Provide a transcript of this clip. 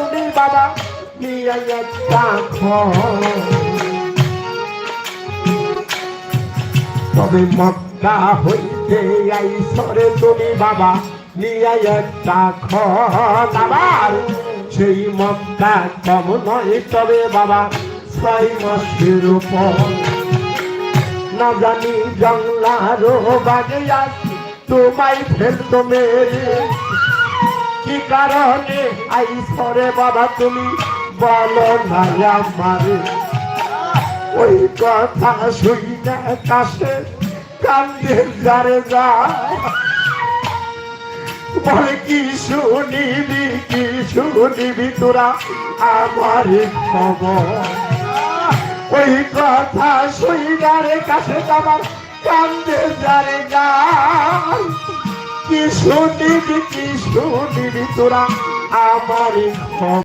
তুমি বাবা নিয়ে একটা তবে মক্কা হইতে আইসরে তুমি বাবা নিয়ে একটা খাবার সেই মক্কা কম নয় তবে বাবা 6 মাসের উপর না জানি জংলারও বাগে তোমায় ফেলতো মেরে কি কারণে আইসরে বাবা তুমি বলো না আমারে ওই কথা শুইনা কাছে কান্দে যারে যা বলে কি শুনিবি তোরা আমার খবর ওই কথা শুইনারে কাছে আমার কান্দে যারে যা কি শুনিবি তোরা আমার খবর